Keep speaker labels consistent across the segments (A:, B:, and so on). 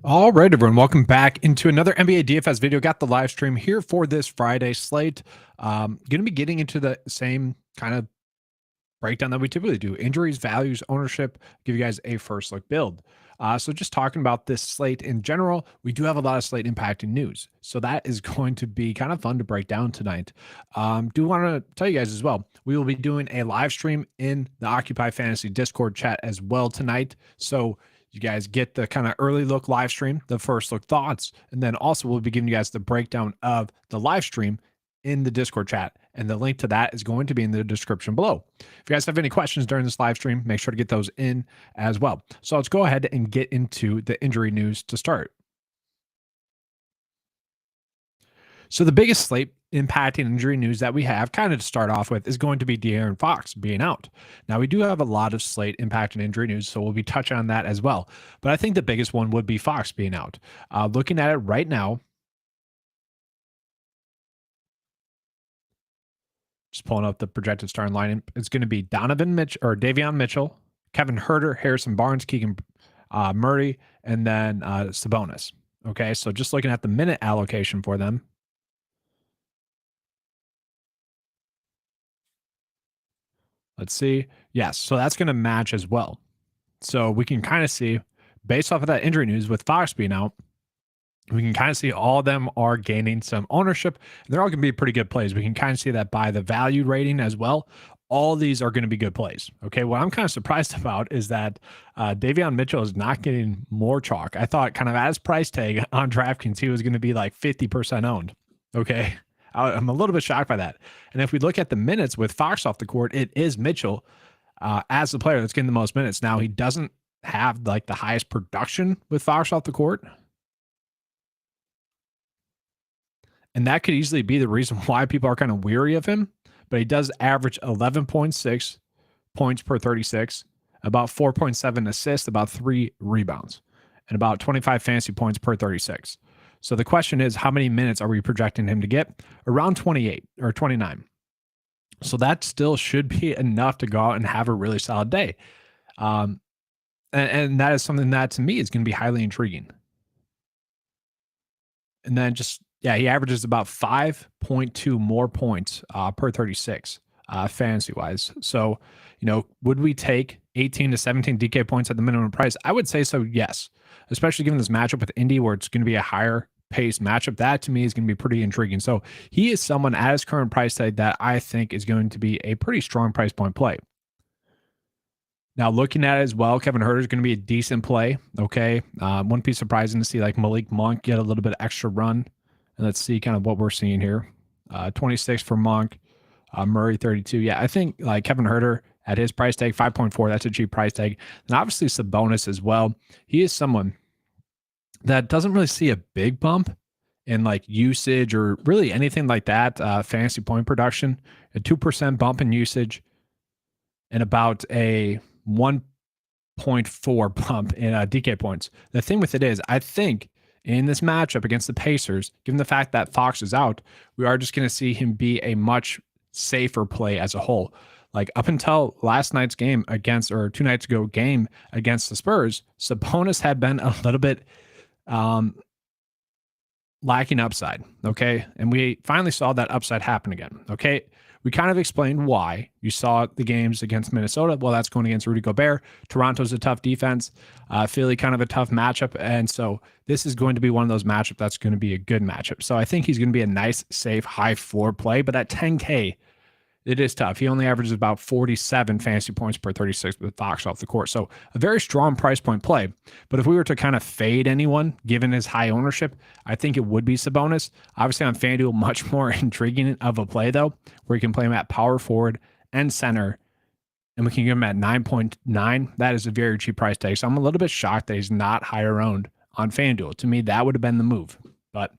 A: All right, everyone, welcome back into another NBA DFS video. Got the live stream here for this Friday slate. Going to be getting into the same kind of breakdown that we typically do: injuries, values, ownership. Give you guys a first look build. So just talking about this slate in general, we do have a lot of slate impacting news. So that is going to be kind of fun to break down tonight. Do want to tell you guys as well, we will be doing a live stream in the Occupy Fantasy Discord chat as well tonight. So you guys get the kind of early look live stream, the first look thoughts, and then also we'll be giving you guys the breakdown of the live stream in the Discord chat. And the link to that is going to be in the description below. If you guys have any questions during this live stream, make sure to get those in as well. So let's go ahead and get into the injury news to start. So the biggest slate impacting injury news that we have kind of to start off with is going to be De'Aaron Fox being out. Now, we do have a lot of slate impacting injury news, so we'll be touching on that as well. But I think the biggest one would be Fox being out. Looking at it right now, just pulling up the projected starting lineup, it's going to be Davion Mitchell, Kevin Huerter, Harrison Barnes, Keegan Murray, and then Sabonis. Okay, so just looking at the minute allocation for them, let's see. Yes, so that's going to match as well. So we can kind of see, based off of that injury news with Fox being out, we can kind of see all of them are gaining some ownership. They're all going to be pretty good plays. We can kind of see that by the value rating as well. All these are going to be good plays. Okay, what I'm kind of surprised about is that Davion Mitchell is not getting more chalk. I thought kind of as price tag on DraftKings, he was going to be like 50% owned. Okay, I'm a little bit shocked by that. And if we look at the minutes with Fox off the court, it is Mitchell as the player that's getting the most minutes. Now, he doesn't have like the highest production with Fox off the court. And that could easily be the reason why people are kind of weary of him. But he does average 11.6 points per 36, about 4.7 assists, about 3 rebounds, and about 25 fantasy points per 36. So the question is, how many minutes are we projecting him to get? Around 28 or 29. So that still should be enough to go out and have a really solid day. And that is something that to me is going to be highly intriguing. And then he averages about 5.2 more points per 36 fantasy wise. So, would we take 18 to 17 DK points at the minimum price? I would say so, yes, especially given this matchup with Indy where it's going to be a higher pace matchup. That to me is going to be pretty intriguing. So he is someone at his current price tag that I think is going to be a pretty strong price point play. Now, looking at it as well, Kevin Huerter is going to be a decent play. Okay. Wouldn't be surprising to see like Malik Monk get a little bit of extra run. And let's see kind of what we're seeing here. 26 for Monk, Murray 32. Yeah, I think like Kevin Huerter at his price tag, 5.4, that's a cheap price tag. And obviously Sabonis as well. He is someone that doesn't really see a big bump in like usage or really anything like that. Fantasy point production, a 2% bump in usage, and about a 1.4 bump in DK points. The thing with it is, I think in this matchup against the Pacers, given the fact that Fox is out, we are just going to see him be a much safer play as a whole. Like up until last night's game against, or 2 nights ago game against the Spurs, Sabonis had been a little bit lacking upside. Okay. And we finally saw that upside happen again. Okay. We kind of explained why. You saw the games against Minnesota. Well, that's going against Rudy Gobert. Toronto's a tough defense. Philly kind of a tough matchup. And so this is going to be one of those matchups that's going to be a good matchup. So I think he's going to be a nice, safe, high floor play. But at 10K, it is tough. He only averages about 47 fantasy points per 36 with Fox off the court. So a very strong price point play. But if we were to kind of fade anyone, given his high ownership, I think it would be Sabonis. Obviously on FanDuel, much more intriguing of a play though, where you can play him at power forward and center. And we can get him at 9.9. That is a very cheap price tag. So I'm a little bit shocked that he's not higher owned on FanDuel. To me, that would have been the move. But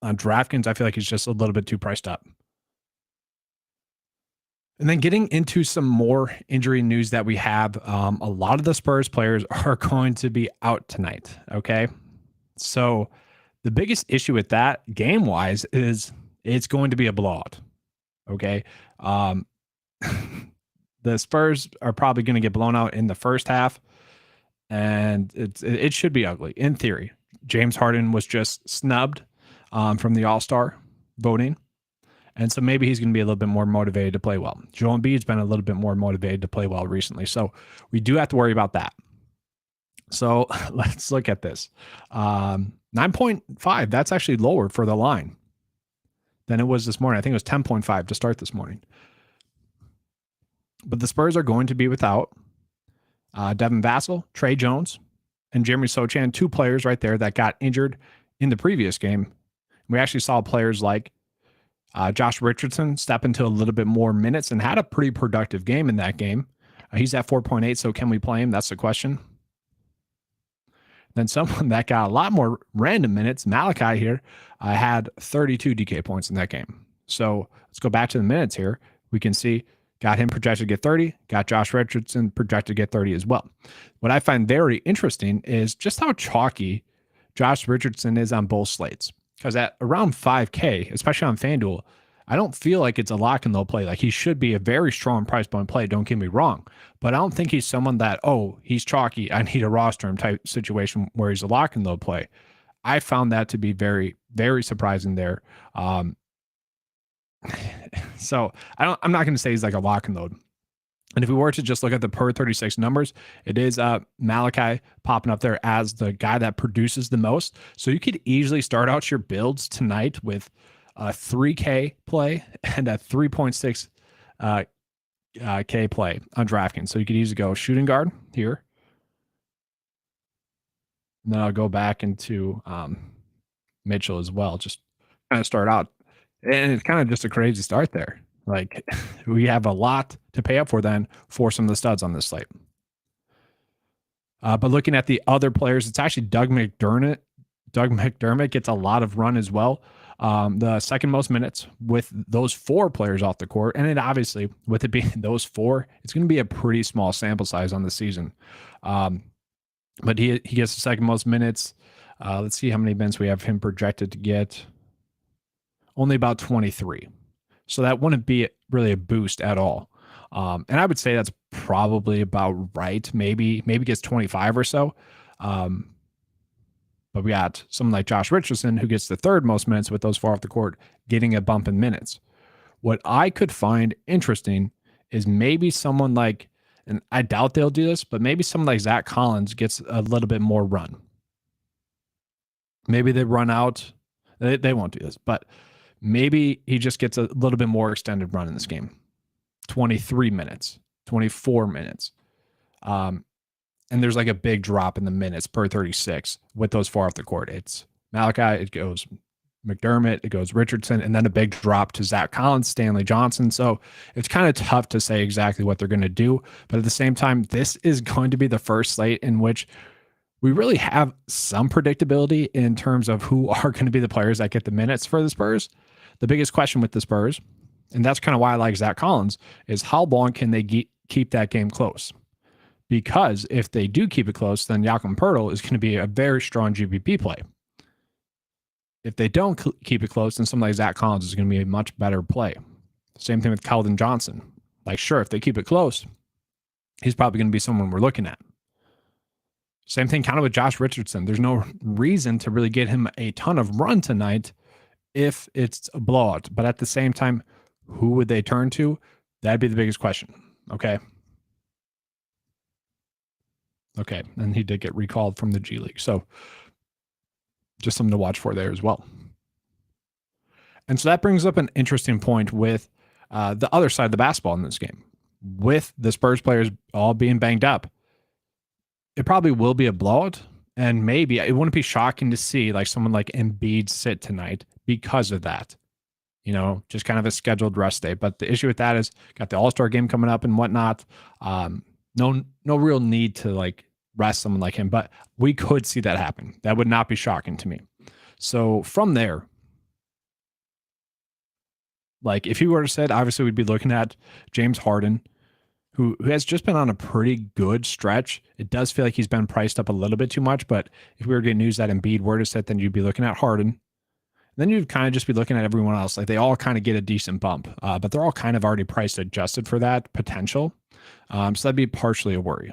A: on DraftKings, I feel like he's just a little bit too priced up. And then getting into some more injury news that we have, a lot of the Spurs players are going to be out tonight. Okay. So the biggest issue with that game wise is it's going to be a blowout. Okay. The Spurs are probably going to get blown out in the first half. and it should be ugly in theory. James Harden was just snubbed from the All-Star voting. And so maybe he's going to be a little bit more motivated to play well. Joel Embiid's been a little bit more motivated to play well recently. So we do have to worry about that. So let's look at this. 9.5, that's actually lower for the line than it was this morning. I think it was 10.5 to start this morning. But the Spurs are going to be without Devin Vassell, Trey Jones, and Jeremy Sochan, two players right there that got injured in the previous game. We actually saw players like Josh Richardson step into a little bit more minutes and had a pretty productive game in that game. He's at 4.8, so can we play him? That's the question. Then someone that got a lot more random minutes, Malachi here, had 32 DK points in that game. So let's go back to the minutes here. We can see got him projected to get 30, got Josh Richardson projected to get 30 as well. What I find very interesting is just how chalky Josh Richardson is on both slates. Because at around 5K, especially on FanDuel, I don't feel like it's a lock and load play. Like he should be a very strong price point play. Don't get me wrong. But I don't think he's someone that, oh, he's chalky, I need a roster him type situation where he's a lock and load play. I found that to be very, very surprising there. So I'm not going to say he's like a lock and load. And if we were to just look at the per 36 numbers, it is Malachi popping up there as the guy that produces the most. So you could easily start out your builds tonight with a 3K play and a 3.6 K play on DraftKings. So you could easily go shooting guard here. And then I'll go back into Mitchell as well. Just kind of start out. And it's kind of just a crazy start there. Like we have a lot to pay up for then for some of the studs on this slate. But looking at the other players, it's actually Doug McDermott. Doug McDermott gets a lot of run as well. The second most minutes with those four players off the court. And then obviously with it being those four, it's going to be a pretty small sample size on the season. But he gets the second most minutes. Let's see how many minutes we have him projected to get. Only about 23. So that wouldn't be really a boost at all. And I would say that's probably about right. Maybe gets 25 or so. But we got someone like Josh Richardson, who gets the third most minutes with those far off the court, getting a bump in minutes. What I could find interesting is maybe someone like, and I doubt they'll do this, but maybe someone like Zach Collins gets a little bit more run. Maybe they run out. They won't do this, but maybe he just gets a little bit more extended run in this game. 23 minutes, 24 minutes. And there's like a big drop in the minutes per 36 with those far off the court. It's Malachi, it goes McDermott, it goes Richardson, and then a big drop to Zach Collins, Stanley Johnson. So it's kind of tough to say exactly what they're going to do. But at the same time, this is going to be the first slate in which we really have some predictability in terms of who are going to be the players that get the minutes for the Spurs. The biggest question with the Spurs, and that's kind of why I like Zach Collins, is how long can they keep that game close? Because if they do keep it close, then Jakob Poeltl is going to be a very strong GPP play. If they don't keep it close, then somebody like Zach Collins is going to be a much better play. Same thing with Keldon Johnson. Like, sure, if they keep it close, he's probably going to be someone we're looking at. Same thing kind of with Josh Richardson. There's no reason to really get him a ton of run tonight if it's a blowout. But at the same time, who would they turn to? That'd be the biggest question. Okay. And he did get recalled from the G League. So just something to watch for there as well. And so that brings up an interesting point with the other side of the basketball in this game. With the Spurs players all being banged up, it probably will be a blowout. And maybe it wouldn't be shocking to see like someone like Embiid sit tonight because of that. You know, just kind of a scheduled rest day. But the issue with that is got the All-Star game coming up and whatnot. No real need to like rest someone like him, but we could see that happen. That would not be shocking to me. So from there, like if you were to said, obviously we'd be looking at James Harden, who has just been on a pretty good stretch. It does feel like he's been priced up a little bit too much, but if we were getting news that Embiid were to sit, then you'd be looking at Harden. Then you'd kind of just be looking at everyone else. Like they all kind of get a decent bump, but they're all kind of already priced adjusted for that potential. So that'd be partially a worry.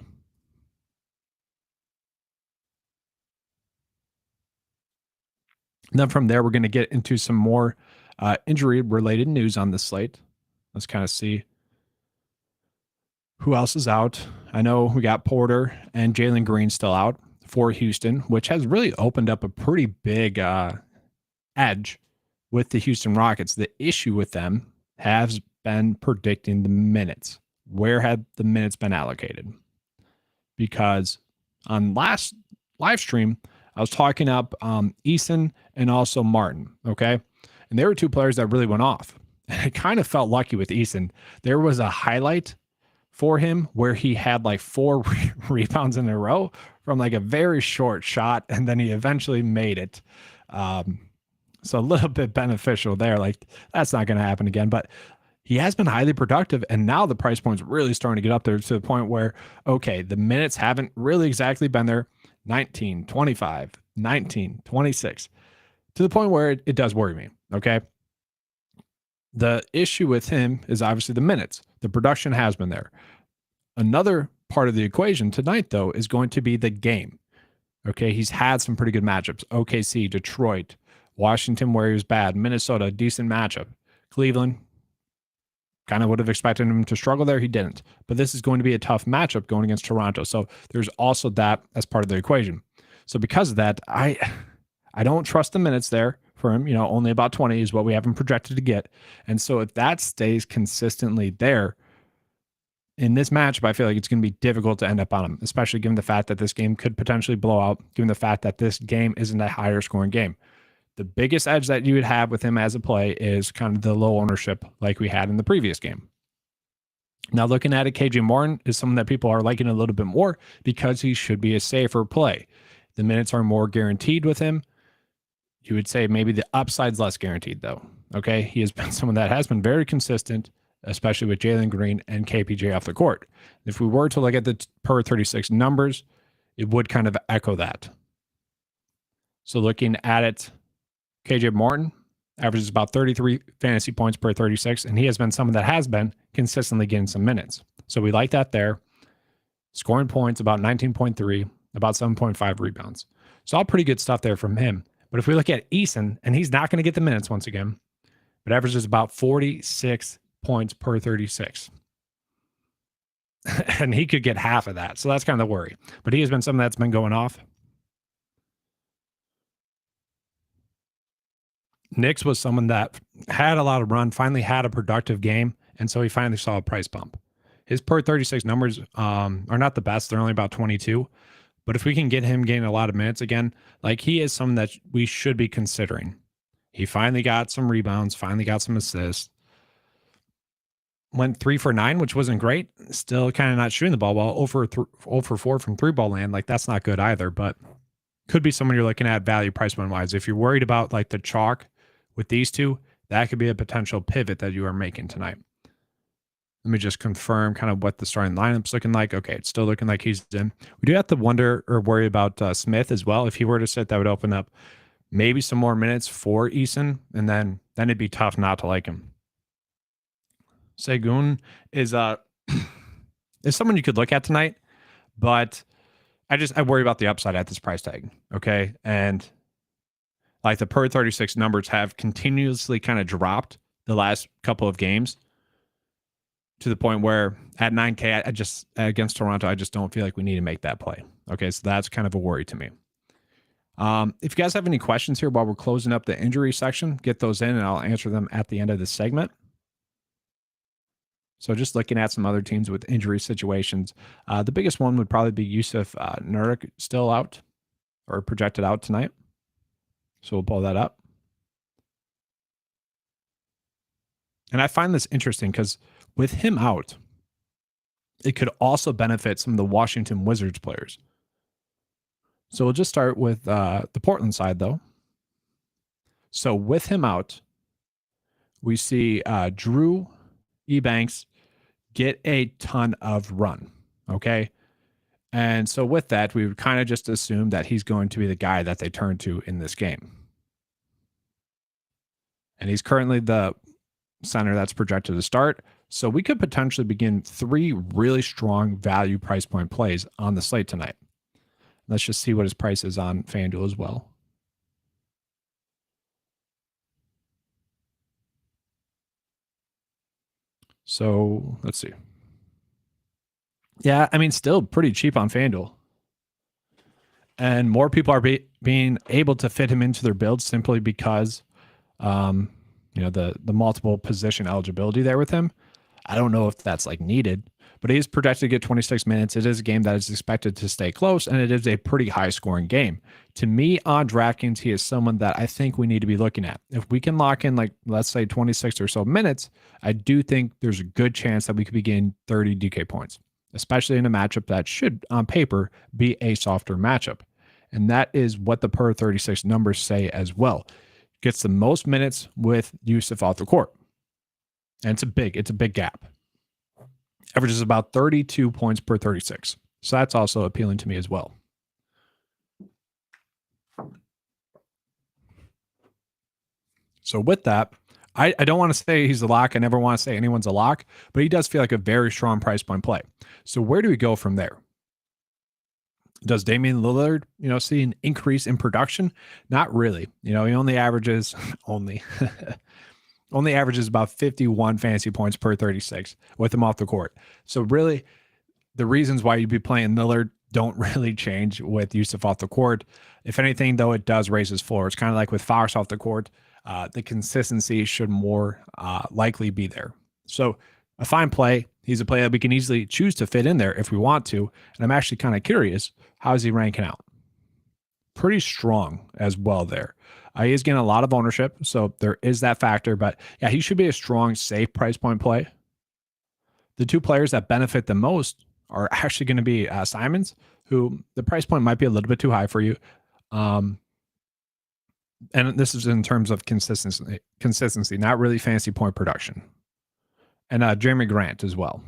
A: And then from there, we're going to get into some more injury-related news on the slate. Let's kind of see who else is out. I know we got Porter and Jalen Green still out for Houston, which has really opened up a pretty big edge with the Houston Rockets. The issue with them has been predicting the minutes. Where have the minutes been allocated? Because on last live stream, I was talking up Eason and also Martin, okay? And there were two players that really went off. And I kind of felt lucky with Eason. There was a highlight for him where he had like 4 rebounds in a row from like a very short shot, and then he eventually made it. So a little bit beneficial there. Like, that's not going to happen again. But he has been highly productive, and now the price point's really starting to get up there to the point where, okay, the minutes haven't really exactly been there. 19, 25, 19, 26, to the point where it does worry me, okay? The issue with him is obviously the minutes. The production has been there. Another part of the equation tonight, though, is going to be the game. Okay, he's had some pretty good matchups. OKC, Detroit, Washington, where he was bad, Minnesota, decent matchup. Cleveland, kind of would have expected him to struggle there. He didn't. But this is going to be a tough matchup going against Toronto. So there's also that as part of the equation. So because of that, I don't trust the minutes there for him. Only about 20 is what we have him projected to get. And so if that stays consistently there in this matchup, I feel like it's going to be difficult to end up on him, especially given the fact that this game could potentially blow out, given the fact that this game isn't a higher scoring game. The biggest edge that you would have with him as a play is kind of the low ownership like we had in the previous game. Now, looking at it, KJ Martin is someone that people are liking a little bit more because he should be a safer play. The minutes are more guaranteed with him. You would say maybe the upside's less guaranteed, though. Okay, he has been someone that has been very consistent, especially with Jalen Green and KPJ off the court. If we were to look at the per 36 numbers, it would kind of echo that. So looking at it, KJ Martin averages about 33 fantasy points per 36, and he has been someone that has been consistently getting some minutes. So we like that there. Scoring points, about 19.3, about 7.5 rebounds. So all pretty good stuff there from him. But if we look at Eason, and he's not going to get the minutes once again, but averages about 46 points per 36. And he could get half of that. So that's kind of the worry. But he has been someone that's been going off. Knicks was someone that had a lot of run, finally had a productive game, and so he finally saw a price bump. His per 36 numbers are not the best. They're only about 22. But if we can get him getting a lot of minutes again, like, he is someone that we should be considering. He finally got some rebounds, finally got some assists. Went 3 for 9, which wasn't great. Still kind of not shooting the ball well. 0 for 4 from 3-ball land. Like, that's not good either, but could be someone you're looking at value price point wise. If you're worried about like the chalk with these two, that could be a potential pivot that you are making tonight. Let me just confirm kind of what the starting lineup's looking like. Okay, it's still looking like he's in. We do have to wonder or worry about Smith as well. If he were to sit, that would open up maybe some more minutes for Eason, and then it'd be tough not to like him. Segun is is someone you could look at tonight, but I worry about the upside at this price tag. Okay, and like the per 36 numbers have continuously kind of dropped the last couple of games to the point where at 9K, I just, against Toronto, I just don't feel like we need to make that play. Okay, so that's kind of a worry to me. If you guys have any questions here while we're closing up the injury section, get those in and I'll answer them at the end of the segment. So just looking at some other teams with injury situations, the biggest one would probably be Yusuf Nurkic, still out or projected out tonight. So we'll pull that up. And I find this interesting because with him out, it could also benefit some of the Washington Wizards players. So we'll just start with the Portland side, though. So with him out, we see Drew Ebanks get a ton of run, okay? And so with that, we would kind of just assume that he's going to be the guy that they turn to in this game. And he's currently the center that's projected to start. So we could potentially begin 3 really strong value price point plays on the slate tonight. Let's just see what his price is on FanDuel as well. So let's see. Yeah, I mean, still pretty cheap on FanDuel. And more people are being able to fit him into their builds simply because, um, the multiple position eligibility there with him. I don't know if that's like needed, but he is projected to get 26 minutes. It is a game that is expected to stay close, and it is a pretty high scoring game. To me, on DraftKings, he is someone that I think we need to be looking at. If we can lock in, like, let's say 26 or so minutes, I do think there's a good chance that we could be getting 30 DK points, especially in a matchup that should, on paper, be a softer matchup. And that is what the per 36 numbers say as well. Gets the most minutes with Yusuf off the court. And it's a big gap. Averages about 32 points per 36. So that's also appealing to me as well. So with that, I don't want to say he's a lock. I never want to say anyone's a lock, but he does feel like a very strong price point play. So where do we go from there? Does Damian Lillard, see an increase in production? Not really. He only averages only averages about 51 fantasy points per 36 with him off the court. So really, the reasons why you'd be playing Lillard don't really change with Yusuf off the court. If anything, though, it does raise his floor. It's kind of like with Fox off the court. The consistency should more likely be there. So a fine play. He's a play that we can easily choose to fit in there if we want to. And I'm actually kind of curious, how is he ranking out? Pretty strong as well there. He is getting a lot of ownership, so there is that factor. But yeah, he should be a strong, safe price point play. The two players that benefit the most are actually going to be Simons, who the price point might be a little bit too high for you. And this is in terms of consistency, not really fancy point production. And Jeremy Grant as well.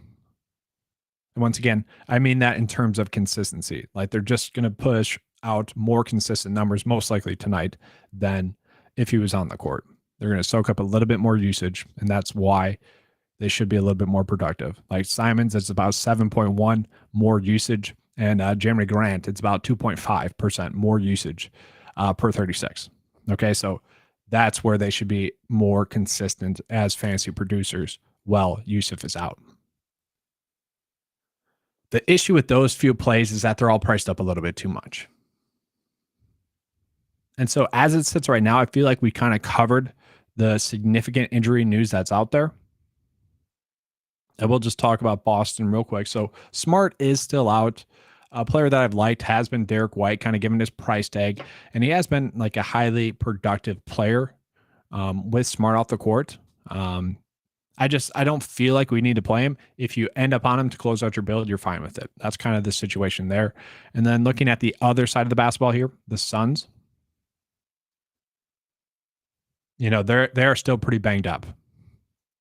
A: And once again, I mean that in terms of consistency. Like, they're just going to push out more consistent numbers, most likely tonight, than if he was on the court. They're going to soak up a little bit more usage, and that's why they should be a little bit more productive. Like Simons, it's about 7.1 more usage, and Jeremy Grant, it's about 2.5% more usage per 36. Okay, so that's where they should be more consistent as fantasy producers while Yusuf is out. The issue with those few plays is that they're all priced up a little bit too much. And so as it sits right now, I feel like we kind of covered the significant injury news that's out there. And we'll just talk about Boston real quick. So Smart is still out. A player that I've liked has been Derek White, kind of given his price tag. And he has been like a highly productive player with Smart off the court. I don't feel like we need to play him. If you end up on him to close out your build, you're fine with it. That's kind of the situation there. And then looking at the other side of the basketball here, the Suns, they're still pretty banged up.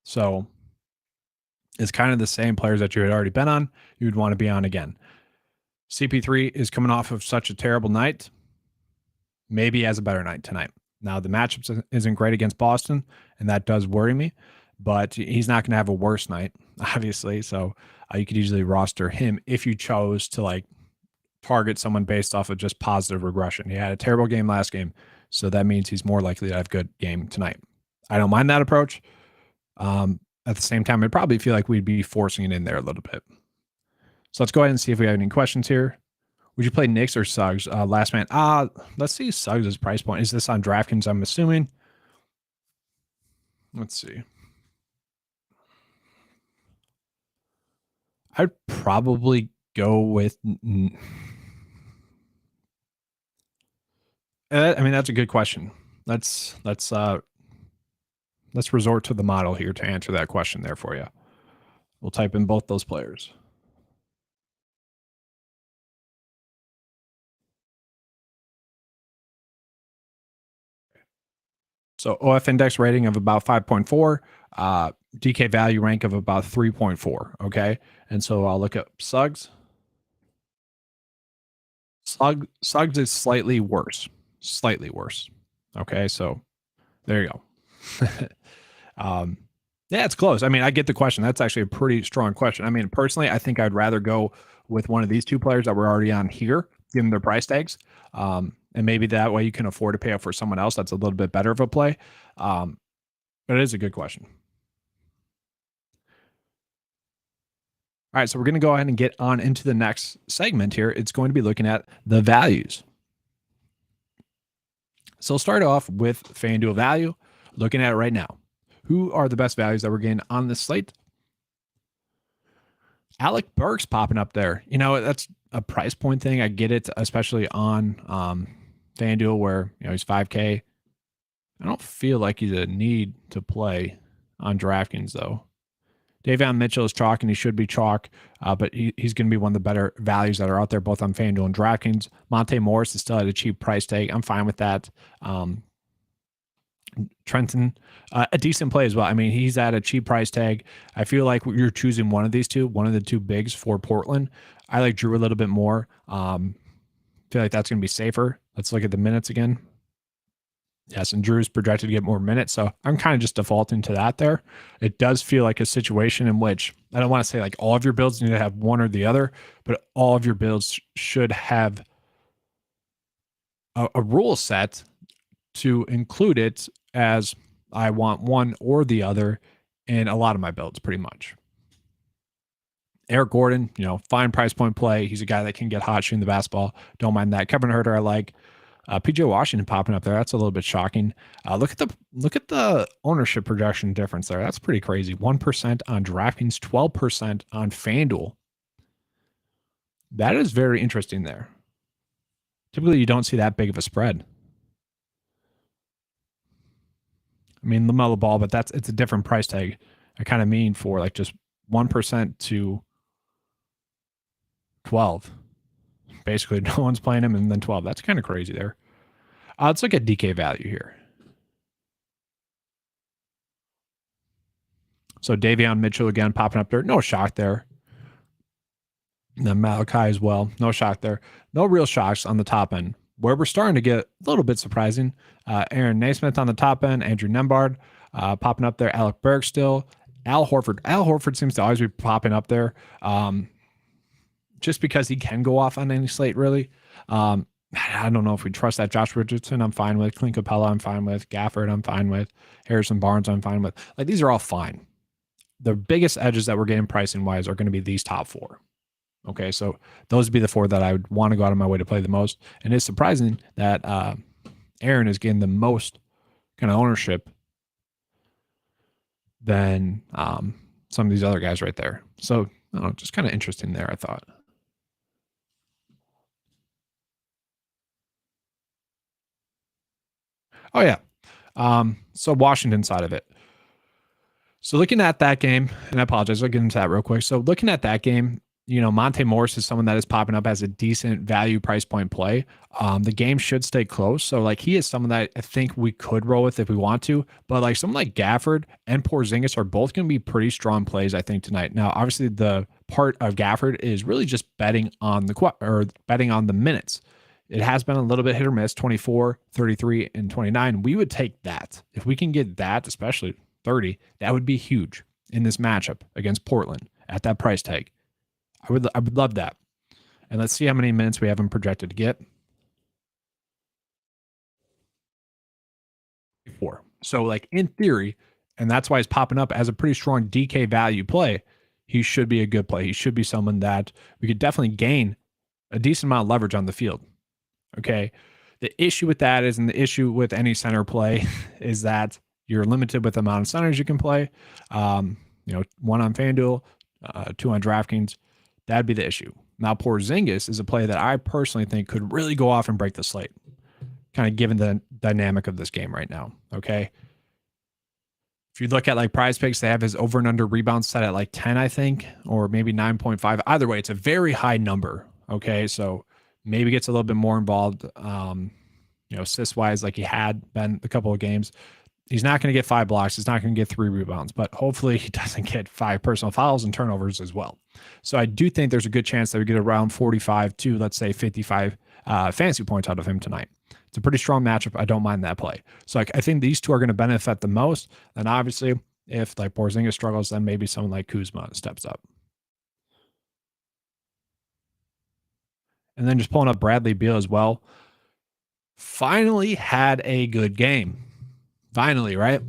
A: So it's kind of the same players that you had already been on, you'd want to be on again. CP3 is coming off of such a terrible night. Maybe he has a better night tonight. Now, the matchup isn't great against Boston, and that does worry me, but he's not going to have a worse night, obviously. So you could easily roster him if you chose to target someone based off of just positive regression. He had a terrible game last game, so that means he's more likely to have a good game tonight. I don't mind that approach. At the same time, I'd probably feel like we'd be forcing it in there a little bit. So let's go ahead and see if we have any questions here. Would you play Knicks or Suggs? Last man. Let's see Suggs' price point. Is this on DraftKings, I'm assuming? Let's see. I'd probably go with... I mean, that's a good question. Let's resort to the model here to answer that question there for you. We'll type in both those players. So OF index rating of about 5.4, DK value rank of about 3.4. Okay. And so I'll look at Suggs. Suggs is slightly worse. Okay. So there you go. Yeah, it's close. I mean, I get the question. That's actually a pretty strong question. I mean, personally, I think I'd rather go with one of these two players that were already on here, given their price tags. And maybe that way you can afford to pay up for someone else that's a little bit better of a play. But it is a good question. All right, so we're going to go ahead and get on into the next segment here. It's going to be looking at the values. So we'll start off with FanDuel value, looking at it right now. Who are the best values that we're getting on this slate? Alec Burks popping up there. You know, that's a price point thing. I get it, especially on FanDuel where, you know, he's 5K. I don't feel like he's a need to play on DraftKings, though. Davion Mitchell is chalk, and he should be chalk, but he's going to be one of the better values that are out there, both on FanDuel and DraftKings. Monte Morris is still at a cheap price tag. I'm fine with that. Trenton, a decent play as well. I mean, he's at a cheap price tag. I feel like you're choosing one of these two, one of the two bigs for Portland. I like Drew a little bit more. Feel like that's going to be safer. Let's look at the minutes again. Yes, and Drew's projected to get more minutes, so I'm kind of just defaulting to that there. It does feel like a situation in which, I don't want to say like all of your builds need to have one or the other, but all of your builds should have a rule set to include it as I want one or the other in a lot of my builds, pretty much. Eric Gordon, you know, fine price point play. He's a guy that can get hot shooting the basketball. Don't mind that. Kevin Huerter, I like. PJ Washington popping up there. That's a little bit shocking. Look at the ownership projection difference there. That's pretty crazy. 1% on DraftKings, 12% on FanDuel. That is very interesting there. Typically, you don't see that big of a spread. I mean, LaMelo Ball, but it's a different price tag. I kind of mean for like just 1% to 12. Basically, no one's playing him, and then 12. That's kind of crazy there. Let's look at DK value here. So Davion Mitchell again popping up there. No shock there. And then Malachi as well. No shock there. No real shocks on the top end. Where we're starting to get a little bit surprising, Aaron Naismith on the top end, Andrew Nembhard popping up there, Alec Burks still, Al Horford. Al Horford seems to always be popping up there. Just because he can go off on any slate, really. I don't know if we trust that. Josh Richardson, I'm fine with. Clint Capella, I'm fine with. Gafford, I'm fine with. Harrison Barnes, I'm fine with. Like, these are all fine. The biggest edges that we're getting pricing-wise are going to be these top four. Okay, so those would be the four that I would want to go out of my way to play the most. And it's surprising that Aaron is getting the most kind of ownership than some of these other guys right there. So, I don't know, just kind of interesting there, I thought. Oh, yeah. So Washington side of it. So looking at that game, and I apologize, I'll get into that real quick. So looking at that game, you know, Monte Morris is someone that is popping up as a decent value price point play. The game should stay close. So like he is someone that I think we could roll with if we want to, but like someone like Gafford and Porzingis are both going to be pretty strong plays, I think, tonight. Now, obviously the part of Gafford is really just betting on the minutes. It has been a little bit hit or miss, 24, 33, and 29. We would take that. If we can get that, especially 30, that would be huge in this matchup against Portland at that price tag. I would love that. And let's see how many minutes we have him projected to get. 4. So like in theory, and that's why he's popping up as a pretty strong DK value play, he should be a good play. He should be someone that we could definitely gain a decent amount of leverage on the field. Okay. The issue with that is, and the issue with any center play is that you're limited with the amount of centers you can play. You know, 1 on FanDuel, 2 on DraftKings. That'd be the issue. Now, Porzingis is a play that I personally think could really go off and break the slate, kind of given the dynamic of this game right now. Okay. If you look at like Prize Picks, they have his over and under rebounds set at like 10, I think, or maybe 9.5. Either way, it's a very high number. Okay. So maybe gets a little bit more involved, you know, assist wise, like he had been a couple of games. He's not going to get 5 blocks. He's not going to get 3 rebounds, but hopefully he doesn't get 5 personal fouls and turnovers as well. So I do think there's a good chance that we get around 45 to, let's say, 55 fantasy points out of him tonight. It's a pretty strong matchup. I don't mind that play. So I think these two are going to benefit the most. And obviously, if like Porzingis struggles, then maybe someone like Kuzma steps up. And then just pulling up Bradley Beal as well. Finally had a good game. Finally, right?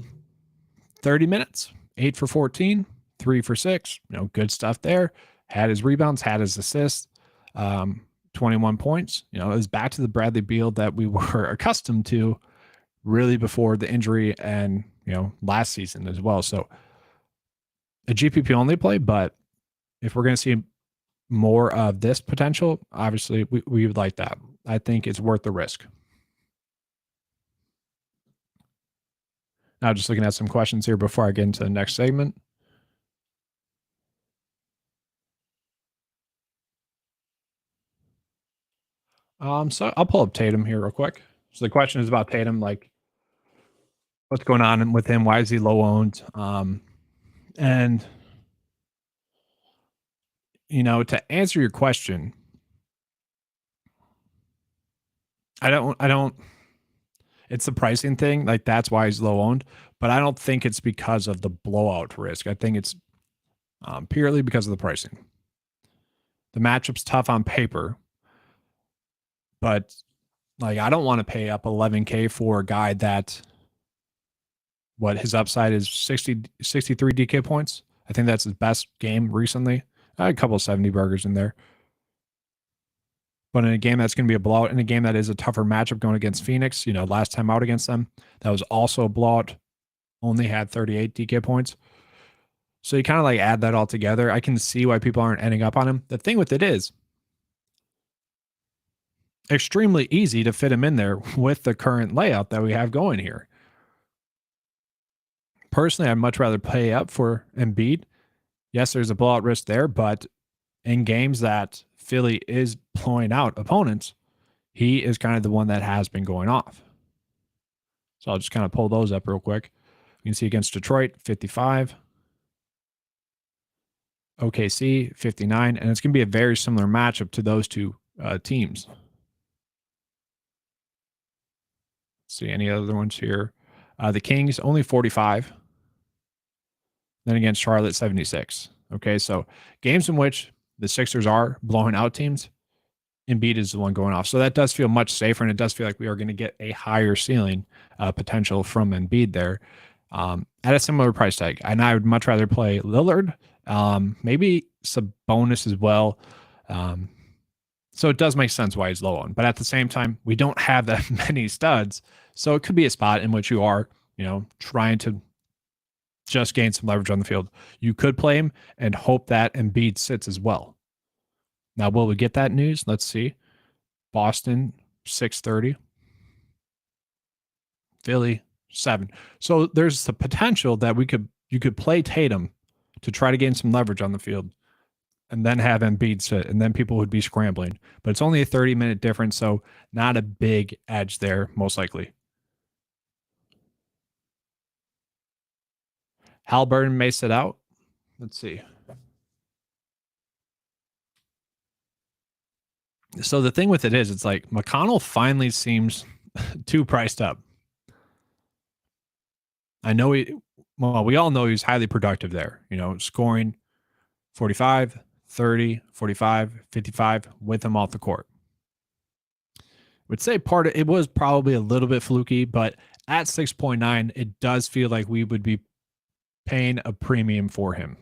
A: 30 minutes, 8 for 14, 3 for 6. You know, good stuff there. had his rebounds, had his assists, 21 points. It was back to the Bradley Beal that we were accustomed to really before the injury and, last season as well. So a GPP only play, but if we're going to see more of this potential, obviously we would like that. I think it's worth the risk. Now, just looking at some questions here before I get into the next segment. So I'll pull up Tatum here real quick. So the question is about Tatum, like what's going on with him? Why is he low owned? And to answer your question, I don't. It's the pricing thing, like that's why he's low owned. But I don't think it's because of the blowout risk. I think it's purely because of the pricing. The matchup's tough on paper, but like I don't want to pay up 11K for a guy that what his upside is 63 DK points. I think that's his best game recently. I had a couple of 70 burgers in there. But in a game that's going to be a blowout, in a game that is a tougher matchup going against Phoenix, last time out against them, that was also a blowout, only had 38 DK points. So you kind of like add that all together. I can see why people aren't ending up on him. The thing with it is extremely easy to fit him in there with the current layout that we have going here. Personally, I'd much rather pay up for Embiid. Yes, there's a blowout risk there, but in games that Philly is blowing out opponents, he is kind of the one that has been going off. So I'll just kind of pull those up real quick. You can see against Detroit, 55. OKC, 59. And it's going to be a very similar matchup to those two teams. Let's see any other ones here. The Kings, only 45. Then against Charlotte, 76. Okay, so games in which the Sixers are blowing out teams, Embiid is the one going off. So that does feel much safer, and it does feel like we are going to get a higher ceiling potential from Embiid there at a similar price tag. And I would much rather play Lillard, maybe Sabonis as well. So it does make sense why he's low on. But at the same time, we don't have that many studs. So it could be a spot in which you are, trying to just gain some leverage on the field. You could play him and hope that Embiid sits as well. Now, will we get that news? Let's see. Boston, 6:30. Philly, 7. So there's the potential that you could play Tatum to try to gain some leverage on the field and then have Embiid sit, and then people would be scrambling. But it's only a 30-minute difference, so not a big edge there, most likely. Halliburton may sit out. Let's see. So the thing with it is, it's like McConnell finally seems too priced up. I know we all know he's highly productive there, scoring 45, 30, 45, 55 with him off the court. Would say part of it was probably a little bit fluky, but at 6.9, it does feel like we would be paying a premium for him.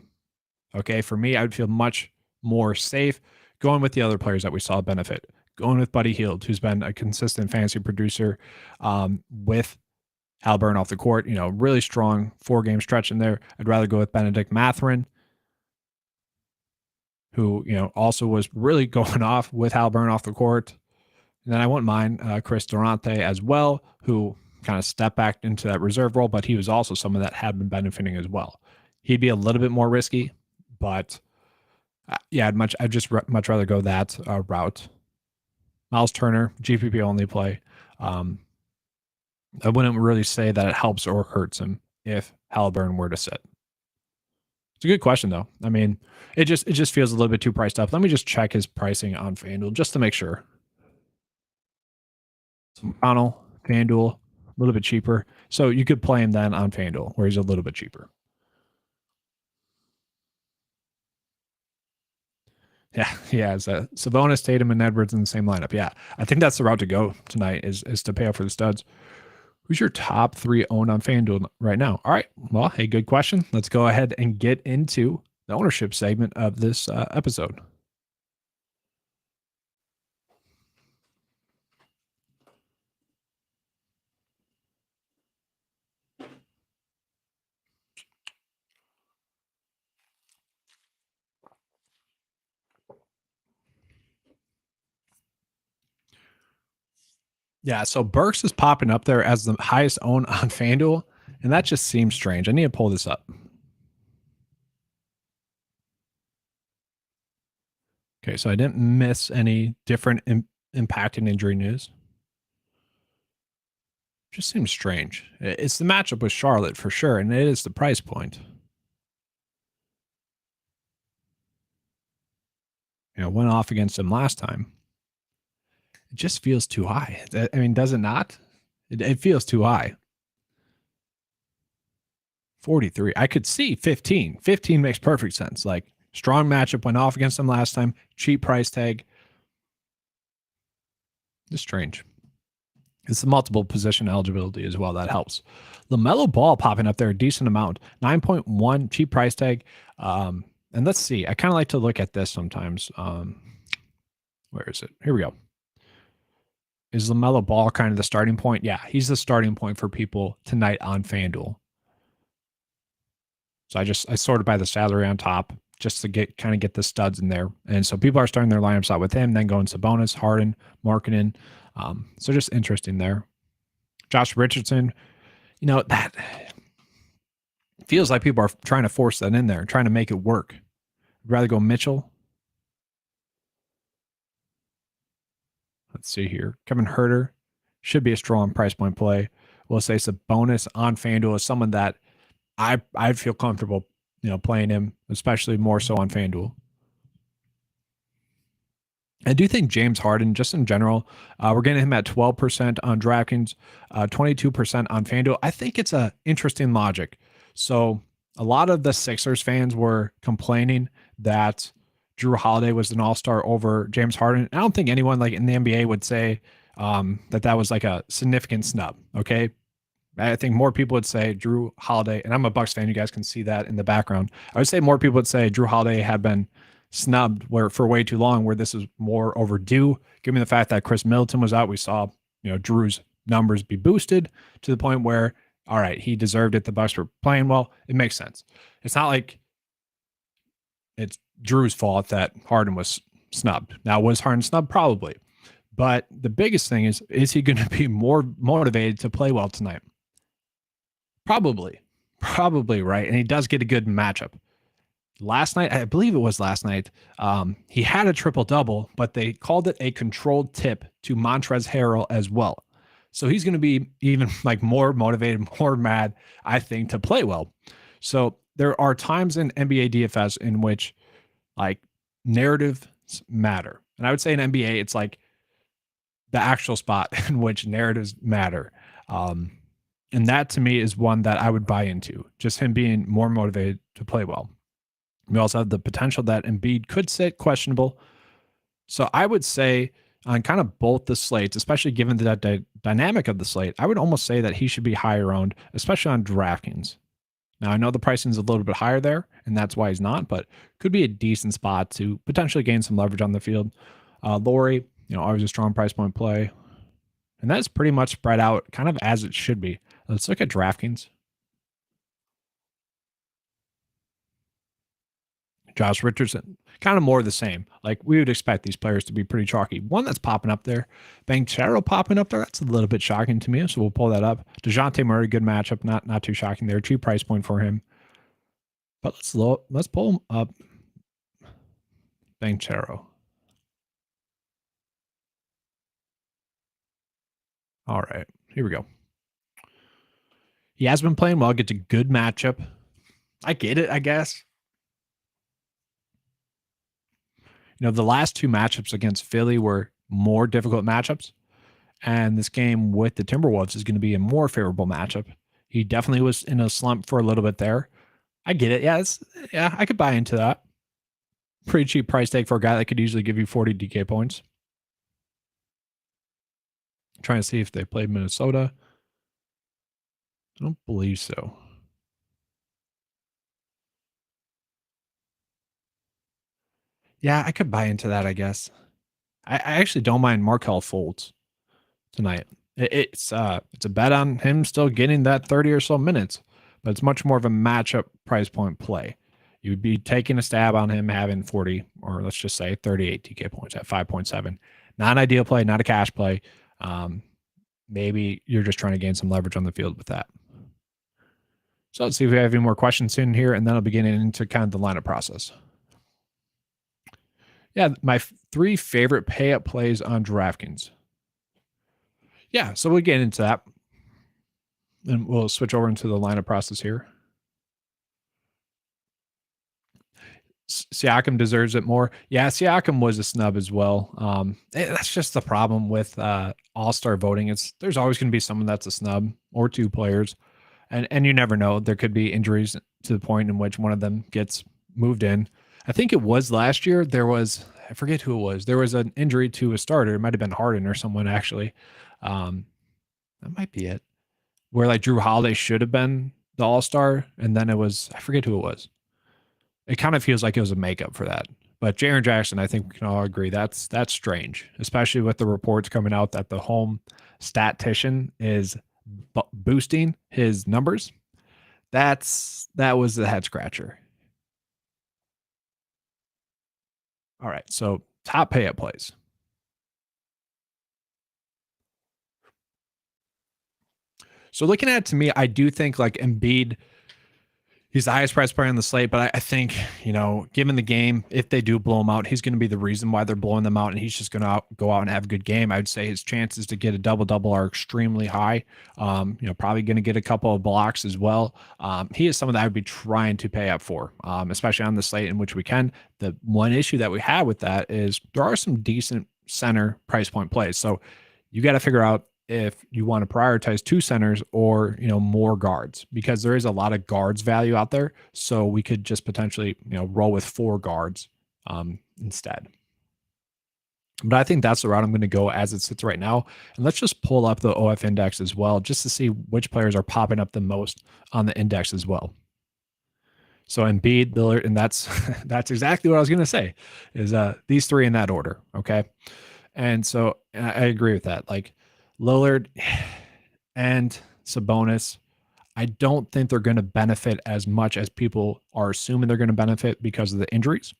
A: Okay, for me, I would feel much more safe going with the other players that we saw benefit. Going with Buddy Hield, who's been a consistent fantasy producer with Halliburton off the court. Really strong 4-game stretch in there. I'd rather go with Benedict Mathurin, who also was really going off with Halliburton off the court. And then I wouldn't mind Chris Durante as well, who kind of stepped back into that reserve role, but he was also someone that had been benefiting as well. He'd be a little bit more risky, but yeah, I'd just much rather go that route. Miles Turner, GPP only play. I wouldn't really say that it helps or hurts him if Halliburton were to sit. It's a good question though. I mean, it just feels a little bit too priced up. Let me just check his pricing on FanDuel just to make sure. So McConnell, FanDuel, a little bit cheaper. So you could play him then on FanDuel where he's a little bit cheaper. Yeah, it's Sabonis, Tatum, and Edwards in the same lineup. Yeah, I think that's the route to go tonight is to pay up for the studs. Who's your top 3 owned on FanDuel right now? All right, well, hey, good question. Let's go ahead and get into the ownership segment of this episode. Yeah, so Burks is popping up there as the highest owned on FanDuel, and that just seems strange. I need to pull this up. Okay, so I didn't miss any different impacting injury news. Just seems strange. It's the matchup with Charlotte for sure, and it is the price point. Went off against him last time. It just feels too high. I mean, does it not? It feels too high. 43. I could see 15. 15 makes perfect sense. Like, strong matchup, went off against him last time, cheap price tag. It's strange. It's the multiple position eligibility as well. That helps. LaMelo Ball popping up there a decent amount. 9.1, cheap price tag. And let's see. I kind of like to look at this sometimes. Where is it? Here we go. Is LaMelo Ball kind of the starting point? Yeah, he's the starting point for people tonight on FanDuel. So I sorted by the salary on top just to get the studs in there. And so people are starting their lineups out with him, then going Sabonis, Harden, Markkanen. So just interesting there. Josh Richardson, that feels like people are trying to force that in there, trying to make it work. I'd rather go Mitchell. Let's see here. Kevin Huerter should be a strong price point play. We'll say Sabonis on FanDuel is someone that I feel comfortable, playing him, especially more so on FanDuel. I do think James Harden, just in general, we're getting him at 12% on DraftKings, 22% on FanDuel. I think it's a interesting logic. So a lot of the Sixers fans were complaining that Drew Holiday was an all-star over James Harden. I don't think anyone like in the NBA would say that was like a significant snub. Okay. I think more people would say Drew Holiday, and I'm a Bucks fan. You guys can see that in the background. I would say more people would say Drew Holiday had been snubbed for way too long, where this is more overdue. Given the fact that Chris Middleton was out, we saw Drew's numbers be boosted to the point where, all right, he deserved it. The Bucks were playing well. It makes sense. It's not like it's Drew's fault that Harden was snubbed. Now, was Harden snubbed? Probably. But the biggest thing is he going to be more motivated to play well tonight? Probably, right. And he does get a good matchup. Last night, I believe it was last night, he had a triple double, but they called it a controlled tip to Montrezl Harrell as well. So he's going to be even like more motivated, more mad, I think, to play well. So there are times in NBA DFS in which like narratives matter. And I would say in NBA, it's like the actual spot in which narratives matter. And that to me is one that I would buy into, just him being more motivated to play well. We also have the potential that Embiid could sit questionable. So I would say on kind of both the slates, especially given the dynamic of the slate, I would almost say that he should be higher owned, especially on DraftKings. Now, I know the pricing is a little bit higher there, and that's why he's not, but could be a decent spot to potentially gain some leverage on the field. Laurie, always a strong price point play. And that's pretty much spread out kind of as it should be. Let's look at DraftKings. Josh Richardson, kind of more of the same. Like we would expect these players to be pretty chalky. One that's popping up there, Banchero popping up there. That's a little bit shocking to me. So we'll pull that up. DeJounte Murray, good matchup. Not too shocking there. Cheap price point for him. But let's pull him up. Banchero. All right, here we go. He has been playing well. Gets a good matchup. I get it, I guess. The last two matchups against Philly were more difficult matchups. And this game with the Timberwolves is going to be a more favorable matchup. He definitely was in a slump for a little bit there. I get it. Yeah, I could buy into that. Pretty cheap price tag for a guy that could easily give you 40 DK points. Trying to see if they played Minnesota. I don't believe so. Yeah, I could buy into that, I guess. I actually don't mind Markel Fultz tonight. It's a bet on him still getting that 30 or so minutes, but it's much more of a matchup price point play. You would be taking a stab on him having 40 or let's just say 38 TK points at 5.7. Not an ideal play, not a cash play. Um, Maybe you're just trying to gain some leverage on the field with that. So let's see if we have any more questions in here, and then I'll begin into kind of the lineup process. Yeah, my three favorite pay up plays on DraftKings. Yeah, so we'll get into that. And we'll switch over into the lineup process here. Siakam deserves it more. Yeah, Siakam was a snub as well. That's just the problem with all-star voting. There's always going to be someone that's a snub or two players, and you never know. There could be injuries to the point in which one of them gets moved in. I think it was last year. I forget who it was. There was an injury to a starter. It might have been Harden or someone actually. That might be it. Where like Drew Holiday should have been the all-star, and then I forget who it was. It kind of feels like it was a makeup for that. But Jaren Jackson, I think we can all agree that's strange, especially with the reports coming out that the home statistician is boosting his numbers. That was the head scratcher. All right, so top pay up plays. So looking at it to me, I do think like Embiid, he's the highest priced player on the slate, but I think, given the game, if they do blow him out, he's going to be the reason why they're blowing them out, and he's just going to go out and have a good game. I would say his chances to get a double-double are extremely high. Probably going to get a couple of blocks as well. He is someone that I would be trying to pay up for, especially on the slate in which we can. The one issue that we have with that is there are some decent center price point plays. So you got to figure out if you want to prioritize two centers or more guards, because there is a lot of guards value out there. So we could just potentially roll with four guards instead. But I think that's the route I'm going to go as it sits right now. And let's just pull up the OF index as well, just to see which players are popping up the most on the index as well. So Embiid, Lillard, and that's exactly what I was going to say is these three in that order. Okay. And so I agree with that. Like Lillard and Sabonis, I don't think they're going to benefit as much as people are assuming they're going to benefit because of the injuries,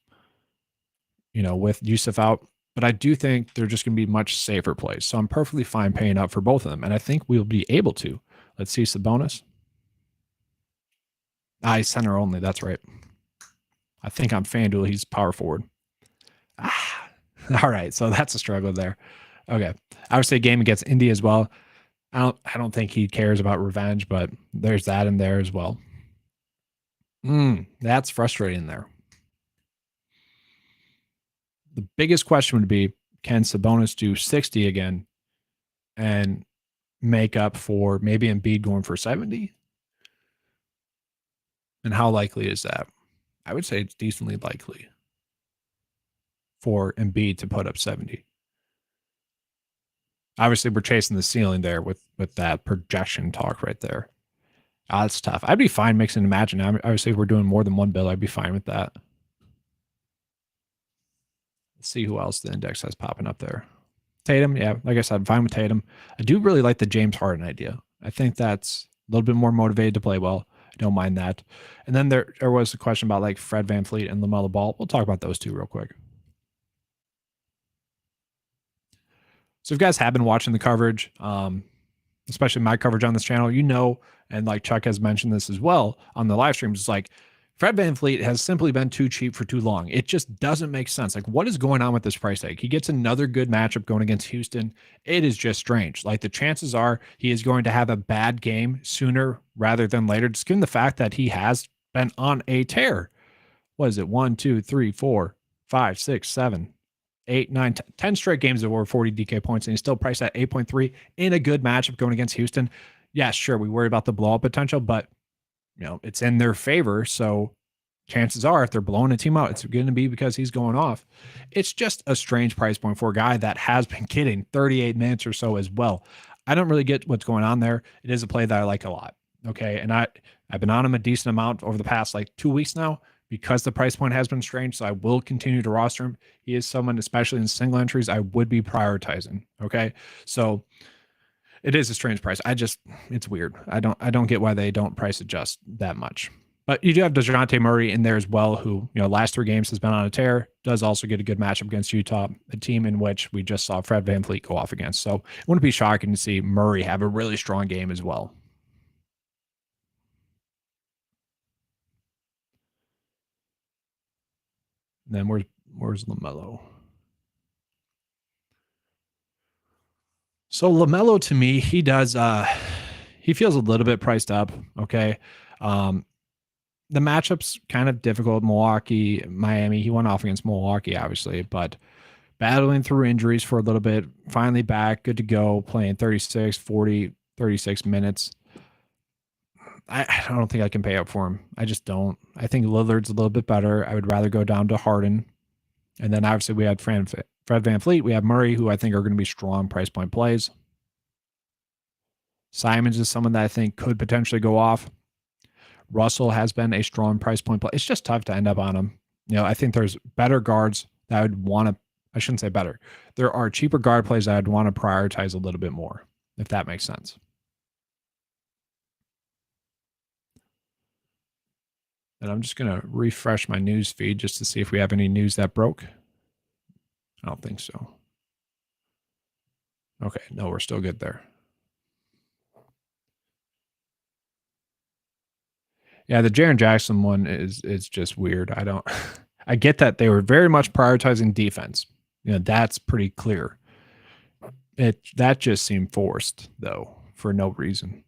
A: with Yusuf out. But I do think they're just going to be much safer plays. So I'm perfectly fine paying up for both of them. And I think we'll be able to. Let's see Sabonis. He's center only. That's right. I think on FanDuel, he's power forward. All right. So that's a struggle there. Okay. I would say game against Indy as well. I don't think he cares about revenge, but there's that in there as well. That's frustrating there. The biggest question would be, can Sabonis do 60 again and make up for maybe Embiid going for 70? And how likely is that? I would say it's decently likely for Embiid to put up 70. Obviously, we're chasing the ceiling there with that projection talk right there. That's tough. I'd be fine mixing and matching. Obviously, if we're doing more than one bill, I'd be fine with that. Let's see who else the index has popping up there. Tatum, yeah, like I said, I'm fine with Tatum. I do really like the James Harden idea. I think that's a little bit more motivated to play well. I don't mind that. And then there was a question about like Fred VanVleet and LaMelo Ball. We'll talk about those two real quick. So if you guys have been watching the coverage, especially my coverage on this channel, and like Chuck has mentioned this as well on the live streams, it's like Fred VanVleet has simply been too cheap for too long. It just doesn't make sense. Like, what is going on with this price tag? He gets another good matchup going against Houston. It is just strange. Like, the chances are he is going to have a bad game sooner rather than later, just given the fact that he has been on a tear. What is it? 1, 2, 3, 4, 5, 6, 7, 8, 9, 10 straight games of over 40 DK points, and he's still priced at 8.3 in a good matchup going against Houston. Yeah, sure, we worry about the blowout potential, but it's in their favor. So chances are if they're blowing a team out, it's going to be because he's going off. It's just a strange price point for a guy that has been getting 38 minutes or so as well. I don't really get what's going on there. It is a play that I like a lot. Okay. And I've been on him a decent amount over the past like 2 weeks now. because the price point has been strange. So I will continue to roster him. He is someone, especially in single entries, I would be prioritizing. Okay. So it is a strange price. It's weird. I don't get why they don't price adjust that much. But you do have DeJounte Murray in there as well, who, last 3 games has been on a tear, does also get a good matchup against Utah, a team in which we just saw Fred VanVleet go off against. So it wouldn't be shocking to see Murray have a really strong game as well. And then where's LaMelo? So LaMelo, to me, he feels a little bit priced up. Okay. The matchup's kind of difficult. Milwaukee, Miami. He went off against Milwaukee, obviously, but battling through injuries for a little bit, finally back, good to go, playing 36, 40, 36 minutes. I don't think I can pay up for him. I just don't. I think Lillard's a little bit better. I would rather go down to Harden. And then obviously we had Fred VanVleet. We have Murray, who I think are going to be strong price point plays. Simons is someone that I think could potentially go off. Russell has been a strong price point play. It's just tough to end up on him. I think there's better guards that I would want to, I shouldn't say better. There are cheaper guard plays that I'd want to prioritize a little bit more, if that makes sense. And I'm just going to refresh my news feed just to see if we have any news that broke. I don't think so. Okay, no, we're still good there. Yeah, the Jaren Jackson one is just weird. I get that they were very much prioritizing defense. That's pretty clear. That just seemed forced though, for no reason.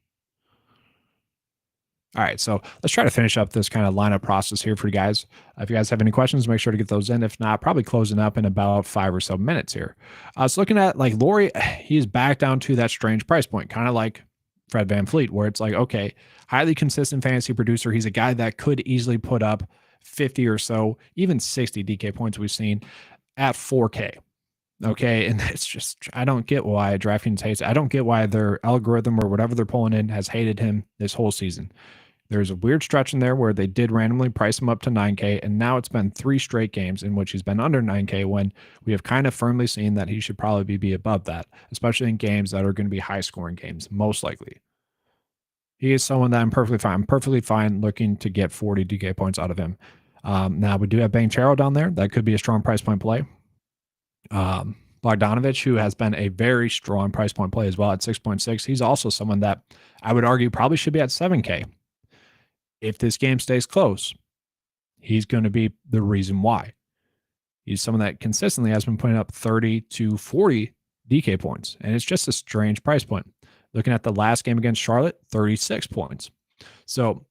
A: All right, so let's try to finish up this kind of lineup process here for you guys. If you guys have any questions, make sure to get those in. If not, probably closing up in about 5 or so minutes here. So looking at like Laurie, he's back down to that strange price point, kind of like Fred VanVleet, where it's like, okay, highly consistent fantasy producer. He's a guy that could easily put up 50 or so, even 60 DK points we've seen at 4K. Okay. And it's just, I don't get why DraftKings hates it. I don't get why their algorithm or whatever they're pulling in has hated him this whole season. There's a weird stretch in there where they did randomly price him up to 9K, and now it's been 3 straight games in which he's been under 9K when we have kind of firmly seen that he should probably be above that, especially in games that are going to be high-scoring games, most likely. He is someone that I'm perfectly fine. I'm perfectly fine looking to get 40 DK points out of him. Now, we do have Banchero down there. That could be a strong price point play. Bogdanovich, who has been a very strong price point play as well at 6.6. He's also someone that I would argue probably should be at 7K. If this game stays close, he's going to be the reason why. He's someone that consistently has been putting up 30 to 40 DK points, and it's just a strange price point. Looking at the last game against Charlotte, 36 points. So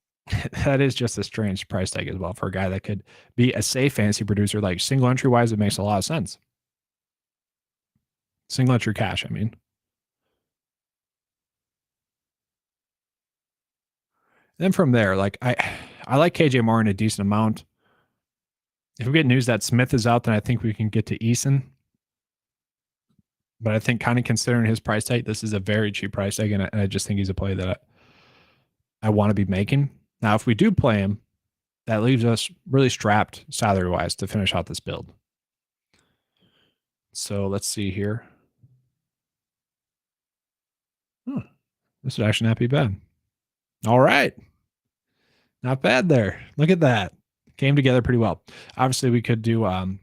A: that is just a strange price tag as well for a guy that could be a safe fantasy producer. Like single entry wise, it makes a lot of sense. Single entry cash, I mean. Then from there, like I like KJ Martin a decent amount. If we get news that Smith is out, then I think we can get to Eason. But I think kind of considering his price tag, this is a very cheap price tag, and I just think he's a play that I want to be making. Now, if we do play him, that leaves us really strapped salary-wise to finish out this build. So let's see here. This would actually not be bad. All right. Not bad there. Look at that. Came together pretty well. Obviously, we could do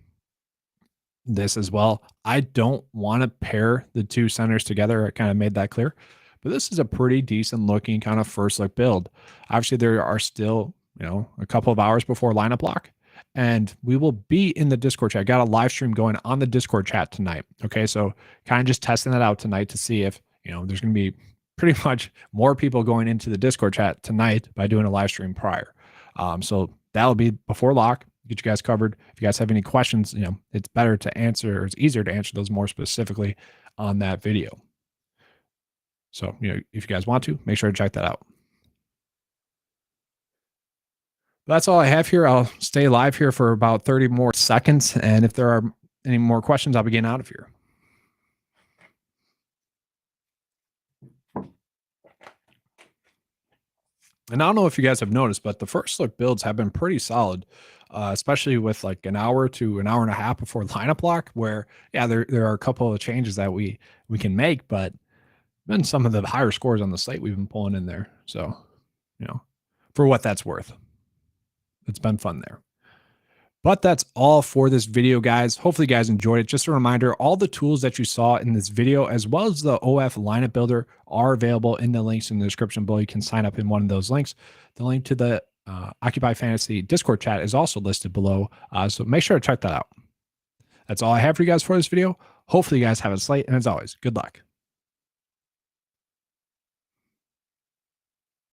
A: this as well. I don't want to pair the two centers together. I kind of made that clear. But this is a pretty decent looking kind of first look build. Obviously, there are still, a couple of hours before lineup lock. And we will be in the Discord chat. I got a live stream going on the Discord chat tonight. Okay. So kind of just testing that out tonight to see if, there's going to be pretty much more people going into the Discord chat tonight by doing a live stream prior. So that'll be before lock. Get you guys covered. If you guys have any questions, it's better to answer, or it's easier to answer those more specifically on that video. So, if you guys want to, make sure to check that out. That's all I have here. I'll stay live here for about 30 more seconds. And if there are any more questions, I'll be getting out of here. And I don't know if you guys have noticed, but the first look builds have been pretty solid, especially with like an hour to an hour and a half before lineup lock, where yeah, there are a couple of changes that we can make, but been some of the higher scores on the slate we've been pulling in there. So, you know, for what that's worth, it's been fun there. But that's all for this video, guys. Hopefully you guys enjoyed it. Just a reminder, all the tools that you saw in this video, as well as the OF lineup builder, are available in the links in the description below. You can sign up in one of those links. The link to the Occupy Fantasy Discord chat is also listed below. So make sure to check that out. That's all I have for you guys for this video. Hopefully you guys have a slate. And as always, good luck.